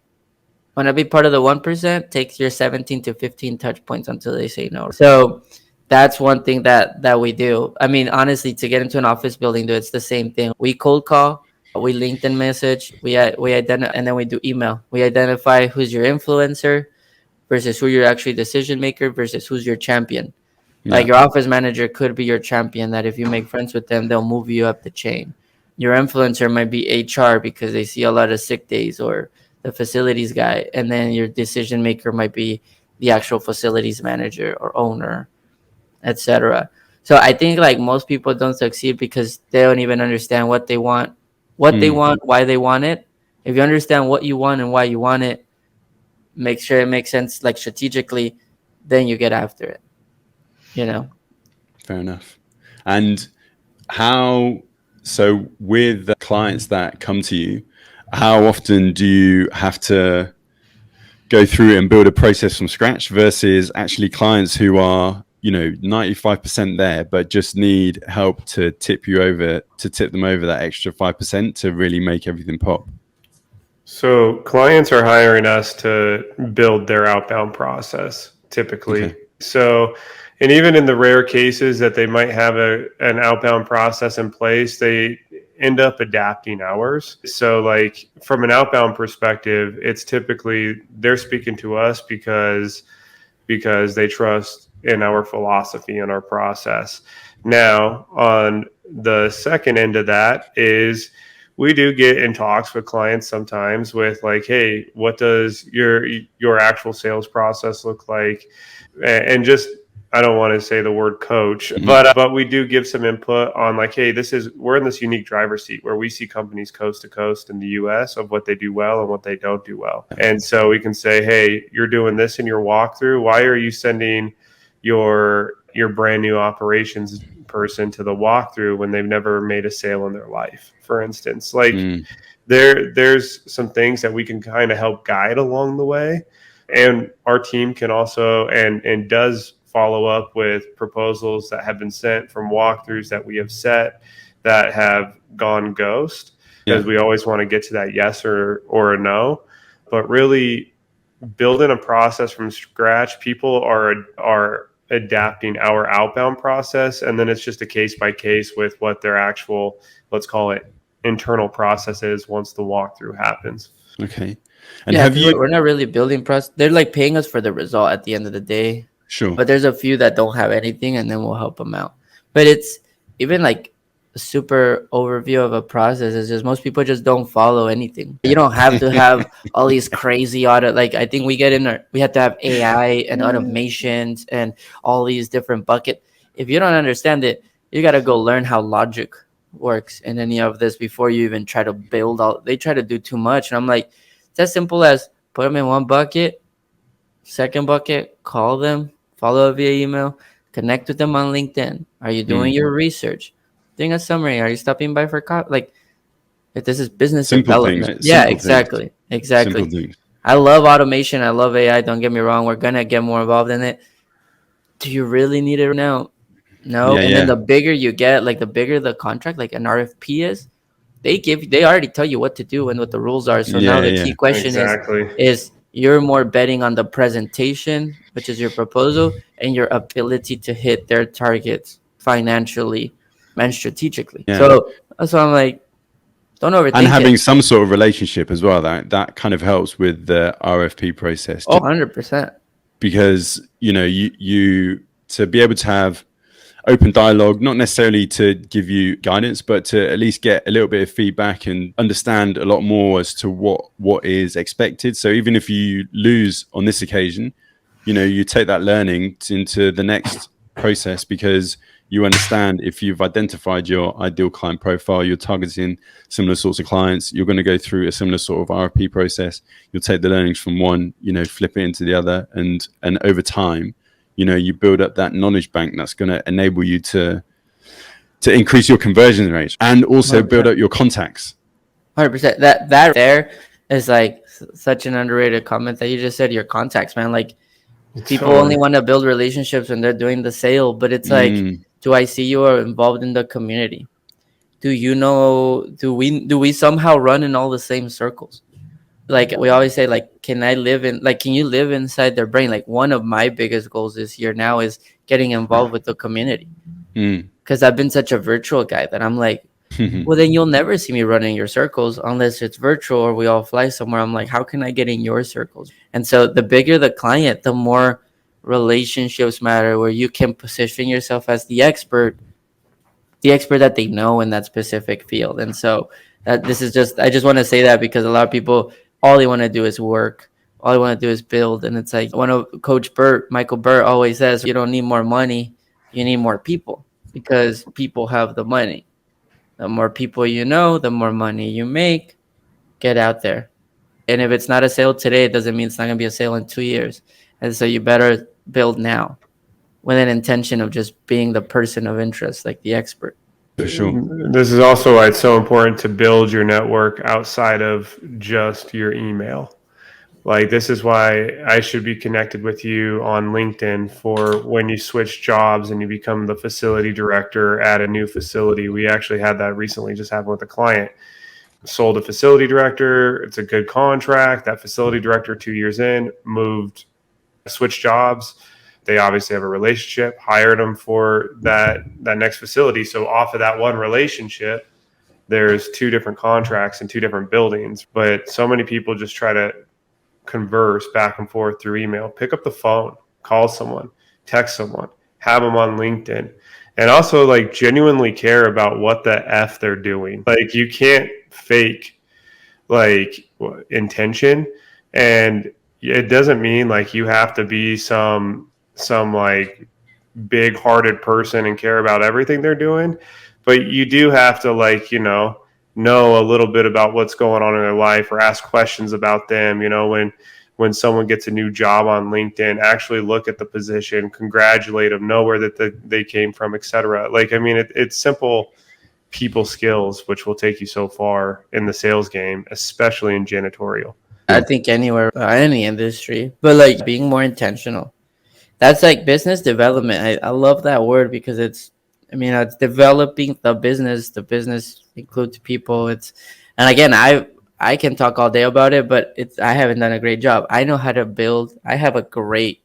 Want to be part of the 1%? Takes your 17 to 15 touch points until they say no. So that's one thing that we do. I mean, honestly, to get into an office building, dude, it's the same thing. We cold call, we LinkedIn message, we identify, and then we do email. We identify who's your influencer versus who you're actually decision maker versus who's your champion. Like your office manager could be your champion that if you make friends with them, they'll move you up the chain. Your influencer might be HR because they see a lot of sick days or the facilities guy. And then your decision maker might be the actual facilities manager or owner, etc. So I think like most people don't succeed because they don't even understand what they want, why they want it. If you understand what you want and why you want it, make sure it makes sense like strategically, then you get after it. Fair enough. And so with the clients that come to you, how often do you have to go through and build a process from scratch versus actually clients who are 95% there but just need help to tip them over that extra 5% to really make everything pop? So clients are hiring us to build their outbound process typically. Okay. So, and even in the rare cases that they might have an outbound process in place, they end up adapting ours. So like from an outbound perspective, it's typically they're speaking to us because they trust in our philosophy and our process. Now, on the second end of that is we do get in talks with clients sometimes with like, hey, what does your actual sales process look like? And just, I don't want to say the word coach, but we do give some input on like, hey, we're in this unique driver's seat where we see companies coast to coast in the US of what they do well and what they don't do well. And so we can say, hey, you're doing this in your walkthrough. Why are you sending your brand new operations person to the walkthrough when they've never made a sale in their life, for instance? Like there's some things that we can kind of help guide along the way. And our team can also and does follow up with proposals that have been sent from walkthroughs that we have set that have gone ghost, because we always want to get to that yes or a no. But really building a process from scratch, people are adapting our outbound process, and then it's just a case by case with what their actual, let's call it, internal process is once the walkthrough happens. Okay. And we're not really building process. They're like paying us for the result at the end of the day. Sure. But there's a few that don't have anything, and then we'll help them out. But it's even like a super overview of a process is just most people just don't follow anything. You don't have to have all these crazy audit. Like I think we have to have AI and automations and all these different buckets. If you don't understand it, you got to go learn how logic works in any of this before you even try to build out. They try to do too much. And I'm like, it's as simple as put them in one bucket, second bucket, call them, follow up via email, connect with them on LinkedIn. Are you doing your research? Doing a summary? Are you stopping by for coffee? Like, if this is business Simple things. development. Yeah, exactly. Simple things. I love automation. I love AI. Don't get me wrong. We're going to get more involved in it. Do you really need it now? No. Yeah, And then the bigger you get, like the bigger the contract, like an RFP is, they already tell you what to do and what the rules are. So now the key question is you're more betting on the presentation, which is your proposal, and your ability to hit their targets financially and strategically. Yeah. So that's why I'm like, don't overthink and having it. some sort of relationship as well, that kind of helps with the RFP process. 100%. Because, you know, you to be able to have open dialogue, not necessarily to give you guidance, but to at least get a little bit of feedback and understand a lot more as to what is expected. So even if you lose on this occasion, you know, you take that learning into the next process, because you understand if you've identified your ideal client profile, you're targeting similar sorts of clients, you're going to go through a similar sort of RFP process. You'll take the learnings from one, you know, flip it into the other, and over time, you know, you build up that knowledge bank that's going to enable you to increase your conversion rate and also 100%. build up your contacts. 100%. That there is like such an underrated comment that you just said. Your contacts, man. Like, people only want to build relationships when they're doing the sale, but it's like, do I see you are involved in the community? Do you know? Do we somehow run in all the same circles? Like we always say, like, can you live inside their brain? Like, one of my biggest goals this year now is getting involved with the community, because I've been such a virtual guy that I'm like, well, then you'll never see me running your circles unless it's virtual or we all fly somewhere. I'm like, how can I get in your circles? And so the bigger the client, the more relationships matter, where you can position yourself as the expert that they know in that specific field. And so I just want to say that, because a lot of people, all they want to do is work. All they want to do is build. And it's like one of Michael Burt always says, you don't need more money. You need more people, because people have the money. The more people you know, the more money you make. Get out there. And if it's not a sale today, it doesn't mean it's not going to be a sale in 2 years. And so you better build now with an intention of just being the person of interest, like the expert. For sure. This is also why it's so important to build your network outside of just your email. Like, this is why I should be connected with you on LinkedIn for when you switch jobs and you become the facility director at a new facility. We actually had that recently, just happened with a client. Sold a facility director. It's a good contract. That facility director, 2 years in, switched jobs. They obviously have a relationship, hired them for that next facility. So off of that one relationship, there's 2 different contracts in 2 different buildings. But so many people just try to converse back and forth through email. Pick up the phone, call someone, text someone, have them on LinkedIn, and also like genuinely care about what the F they're doing. Like, you can't fake like intention, and it doesn't mean like you have to be some like big hearted person and care about everything they're doing, but you do have to, like, you know a little bit about what's going on in their life, or ask questions about them. You know, when someone gets a new job on LinkedIn, actually look at the position, congratulate them, know where they came from, etc. Like, I mean, it's simple people skills, which will take you so far in the sales game, especially in janitorial. I think anywhere, any industry, but like being more intentional. That's like business development. I love that word, because it's developing the business. The business includes people. And again, I can talk all day about it, but I haven't done a great job. I know how to build. I have a great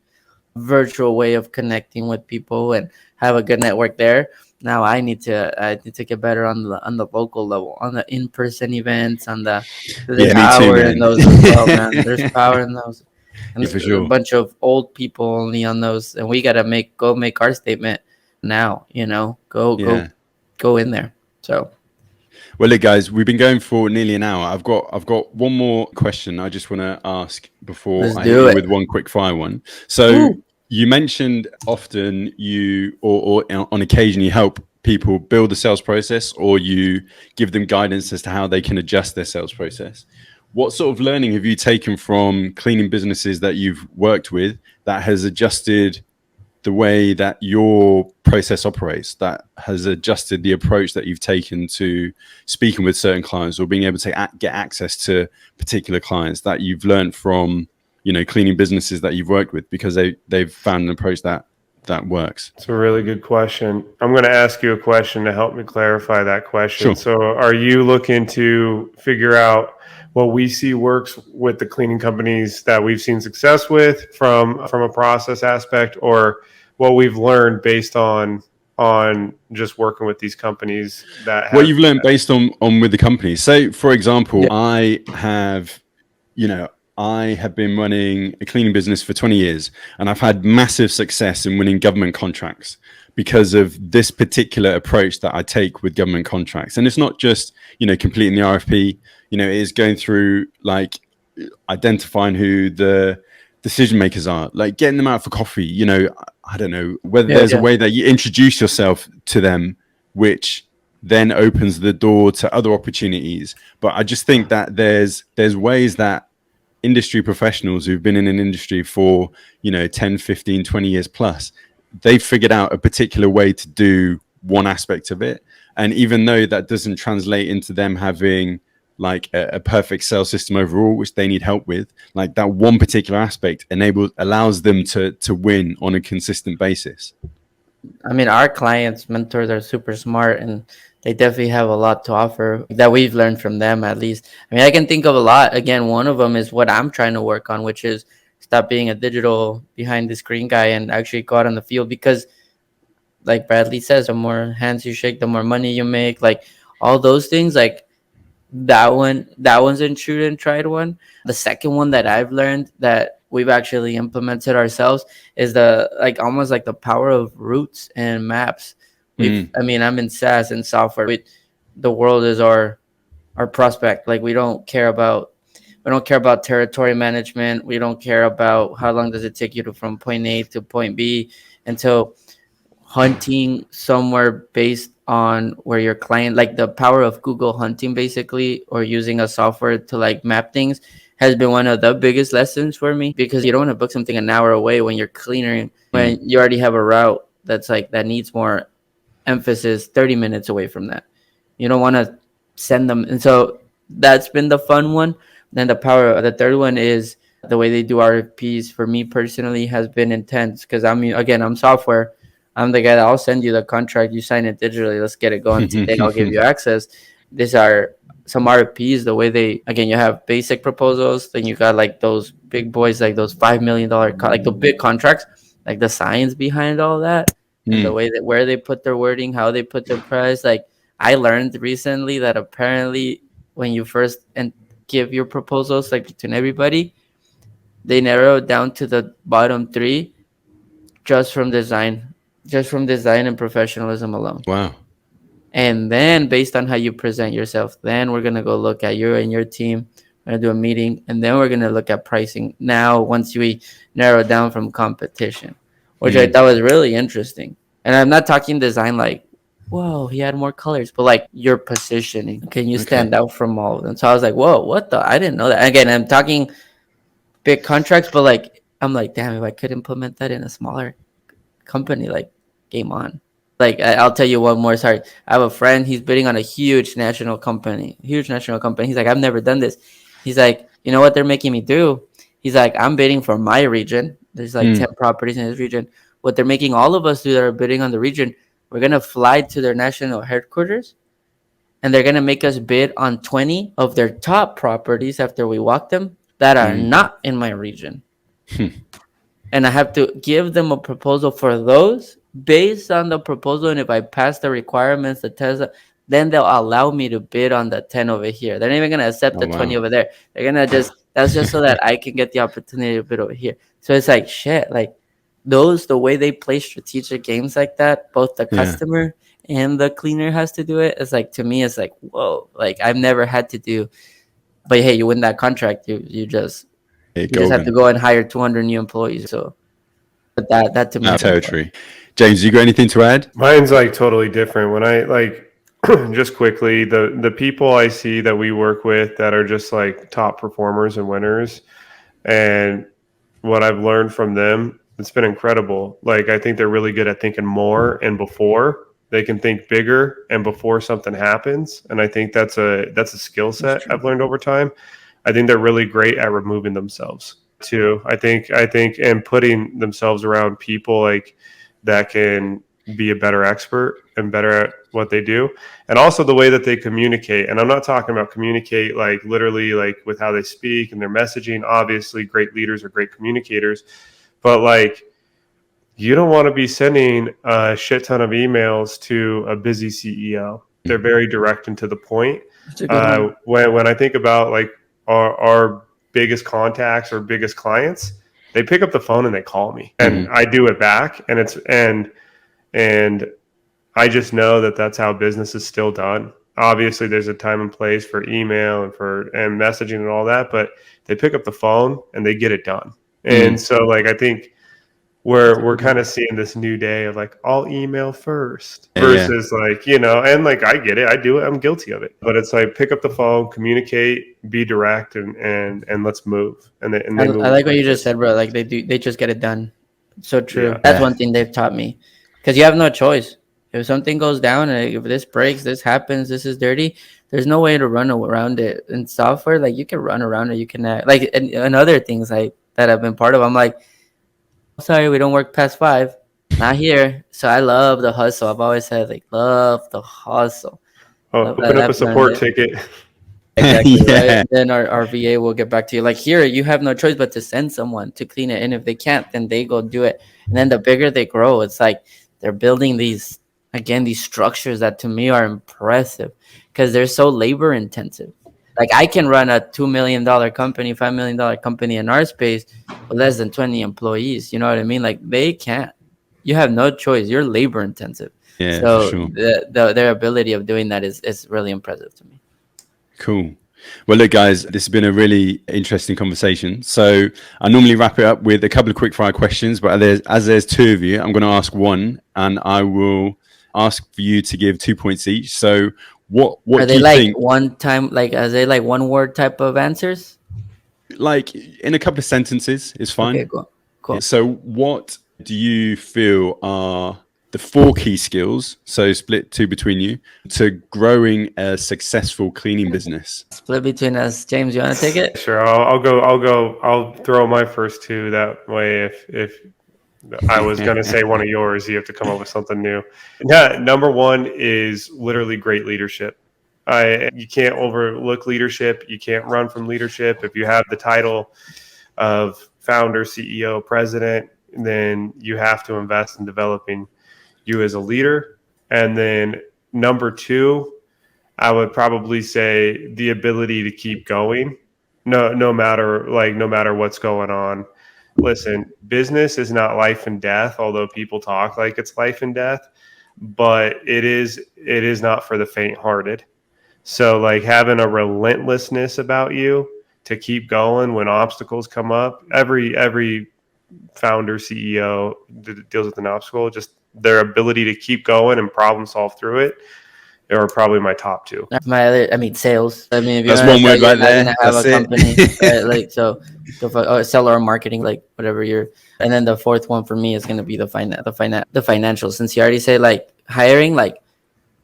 virtual way of connecting with people and have a good network there. Now I need to get better on the local level, on the in-person events, on there's power in those as well, man. There's power in those. And for sure. A bunch of old people only on those, and we gotta make our statement now. You know, go in there. So, well, look, guys, we've been going for nearly an hour. I've got one more question I just want to ask before I hit you with one quick fire one. So, you mentioned often or on occasion you help people build the sales process, or you give them guidance as to how they can adjust their sales process. What sort of learning have you taken from cleaning businesses that you've worked with that has adjusted the way that your process operates, that has adjusted the approach that you've taken to speaking with certain clients or being able to get access to particular clients, that you've learned from, cleaning businesses that you've worked with because they've found an approach that works? It's a really good question. I'm going to ask you a question to help me clarify that question. Sure. So are you looking to figure out what we see works with the cleaning companies that we've seen success with from a process aspect, or what we've learned based on just working with these companies that have, what you've learned based on with the companies? So for example, I have been running a cleaning business for 20 years, and I've had massive success in winning government contracts because of this particular approach that I take with government contracts. And it's not just, completing the RFP, it is going through like identifying who the decision makers are, like getting them out for coffee, I don't know whether there's a way that you introduce yourself to them, which then opens the door to other opportunities. But I just think that there's ways that industry professionals who've been in an industry for 10, 15, 20 years plus, they've figured out a particular way to do one aspect of it. And even though that doesn't translate into them having like a perfect sales system overall, which they need help with, like that one particular aspect allows them to win on a consistent basis. I mean, our clients, mentors are super smart, and they definitely have a lot to offer that we've learned from them, at least. I mean, I can think of a lot. Again, one of them is what I'm trying to work on, which is stop being a digital behind the screen guy and actually go out on the field, because like Bradley says, the more hands you shake, the more money you make, like all those things. Like that one's a true and tried one. The second one that I've learned that we've actually implemented ourselves is almost like the power of routes and maps. I mean, I'm in SaaS and software. The world is our prospect. Like we don't care about territory management. We don't care about how long does it take you from point A to point B. And so hunting somewhere based on where your client, like the power of Google hunting basically, or using a software to like map things, has been one of the biggest lessons for me, because you don't want to book something an hour away when you're cleaner, when you already have a route that's like that needs more emphasis 30 minutes away from that. You don't want to send them. And so that's been the fun one. Then the third one is the way they do RFPs for me personally has been intense, because I'm software. I'm the guy that I'll send you the contract. You sign it digitally. Let's get it going today. I'll give you access. These are some RFPs. The way you have basic proposals. Then you got like those big boys, like those $5 million, like the big contracts, like the science behind all that, and the way that where they put their wording, how they put their price. Like I learned recently that apparently when you first give your proposals, like between everybody, they narrow it down to the bottom three just from design and professionalism alone. Wow. And then based on how you present yourself, then we're going to go look at you and your team. We're going to do a meeting, and then we're going to look at pricing. Now, once we narrow it down from competition, which I thought was really interesting. And I'm not talking design like, whoa, he had more colors, but like your positioning. Can you stand out from all of them? So I was like, whoa, what the? I didn't know that. Again, I'm talking big contracts, but like, I'm like, damn, if I could implement that in a smaller company, like, game on. Like I'll tell you one more. Sorry, I have a friend. He's bidding on a huge national company. He's like, I've never done this. He's like, you know what they're making me do? He's like, I'm bidding for my region. There's like 10 properties in this region. What they're making all of us do that are bidding on the region, we're gonna fly to their national headquarters, and they're gonna make us bid on 20 of their top properties after we walk them that are not in my region. And I have to give them a proposal for those based on the proposal. And if I pass the requirements, the test, then they'll allow me to bid on the 10 over here. They're not even going to accept the 20 over there. They're going to that's just so that I can get the opportunity to bid over here. So it's like, shit, like the way they play strategic games like that, both the customer and the cleaner has to do it. It's like, to me, it's like, whoa, like I've never had to do, but hey, you win that contract. You just have to go and hire 200 new employees. So but that to me is territory. James, you got anything to add? Mine's like totally different. When I like just quickly, the people I see that we work with that are just like top performers and winners, and what I've learned from them, it's been incredible. Like I think they're really good at thinking more and before. They can think bigger and before something happens. And I think that's a skill set I've learned over time. I think they're really great at removing themselves too. I think and putting themselves around people like that can be a better expert and better at what they do. And also the way that they communicate. And I'm not talking about communicate like literally like with how they speak and their messaging. Obviously, great leaders are great communicators, but like you don't want to be sending a shit ton of emails to a busy CEO. They're very direct and to the point. When I think about like our biggest contacts or biggest clients, they pick up the phone and they call me, and I do it back, and and I just know that that's how business is still done. Obviously, there's a time and place for email and and messaging and all that, but they pick up the phone and they get it done. And so, like, I think we're kind of seeing this new day of like all email first versus like, you know, and like I get it, I do it, I'm guilty of it, but it's like pick up the phone, communicate, be direct, and let's move. And they I like what you just said, bro. Like they just get it done. So true. Yeah. That's one thing they've taught me, because you have no choice. If something goes down, and if this breaks, this happens, this is dirty, there's no way to run around it. In software, like you can run around it, you can like and other things like that I've been part of. I'm like, sorry, we don't work past 5. Not here. So I love the hustle. I've always said, like, love the hustle. Open up a support ticket. Exactly. Right. And then our VA will get back to you. Like here, you have no choice but to send someone to clean it. And if they can't, then they go do it. And then the bigger they grow, it's like they're building these structures that to me are impressive because they're so labor intensive. Like I can run a $2 million company, $5 million company in our space with less than 20 employees. You know what I mean? Like they can't. You have no choice. You're labor intensive. Yeah, so for sure. Their ability of doing that is really impressive to me. Cool. Well, look, guys, this has been a really interesting conversation. So I normally wrap it up with a couple of quick fire questions, but as there's 2 of you, I'm going to ask one, and I will ask for you to give 2 points each. So what are do they you like think? one time, like, are they like one word type of answers? Like in a couple of sentences is fine. Okay, cool. So what do you feel are the 4 key skills, so split 2 between you, to growing a successful cleaning business? Split between us. James, you want to take it? Sure, I'll go. I'll throw my first 2 that way. If I was going to say one of yours, you have to come up with something new. Yeah, number 1 is literally great leadership. You can't overlook leadership. You can't run from leadership. If you have the title of founder, CEO, president, then you have to invest in developing you as a leader. And then number 2, I would probably say the ability to keep going, no matter what's going on. Listen, business is not life and death, although people talk like it's life and death, but it is not for the faint-hearted. So like having a relentlessness about you to keep going when obstacles come up. Every founder, CEO that deals with an obstacle, just their ability to keep going and problem solve through it are probably my top 2. My other, sales. If that's one word right there. You're not gonna have that's a company, right? Like so, seller or marketing, like whatever you're. And then the 4th one for me is gonna be the financial. Since you already say like hiring, like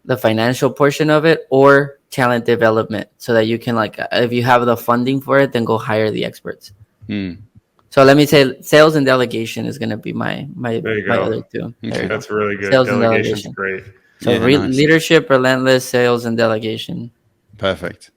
the financial portion of it, or talent development, so that you can like if you have the funding for it, then go hire the experts. So let me say sales and delegation is gonna be my other 2. Okay. That's really good. Sales Delegation's and great. So nice. Leadership, relentless, sales, and delegation. Perfect.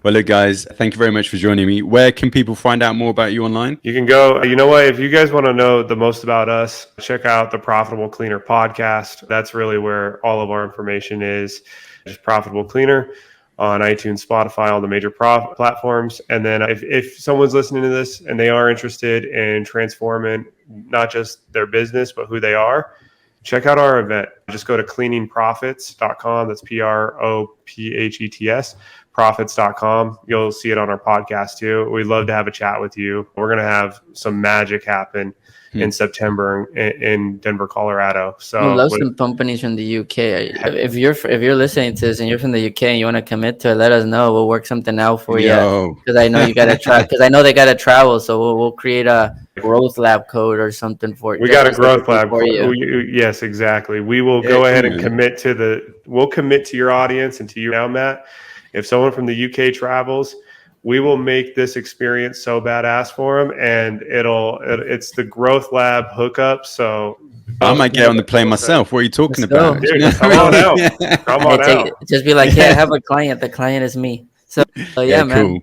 Well, look, guys, thank you very much for joining me. Where can people find out more about you online? You can go, you know what, if you guys want to know the most about us, check out the Profitable Cleaner podcast. That's really where all of our information is. Just Profitable Cleaner on iTunes, Spotify, all the major platforms. And then if someone's listening to this and they are interested in transforming not just their business, but who they are, check out our event. Just go to cleaningprofits.com. That's PROPHETS, profits.com. You'll see it on our podcast too. We'd love to have a chat with you. We're going to have some magic happen in September in Denver, Colorado. So I love some companies from the UK. If you're listening to this and you're from the UK and you want to commit to it, let us know. We'll work something out for you. Because I know you got to try. Because I know they got to travel. So we'll create a growth lab code or something for it. We got a growth lab for you. Yes, exactly. We will go ahead and commit to we'll commit to your audience and to you now, Matt. If someone from the UK travels, we will make this experience so badass for them, and it's the growth lab hookup. So I might get on the plane myself. What are you talking about? Dude, come on out. Come on out. Just be like, yeah, I have a client. The client is me. So yeah, man. Cool.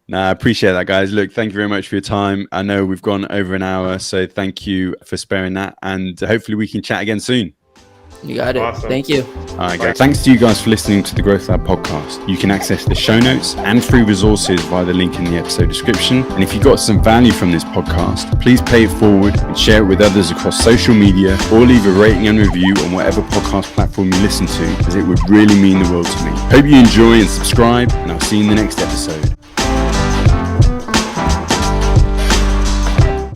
No, I appreciate that, guys. Look, thank you very much for your time. I know we've gone over an hour, so thank you for sparing that, and hopefully we can chat again soon. You got it. Awesome. Thank you. All right, guys. Thanks to you guys for listening to the Growth Lab podcast. You can access the show notes and free resources via the link in the episode description. And if you got some value from this podcast, please pay it forward and share it with others across social media, or leave a rating and review on whatever podcast platform you listen to, as it would really mean the world to me. Hope you enjoy and subscribe, and I'll see you in the next episode.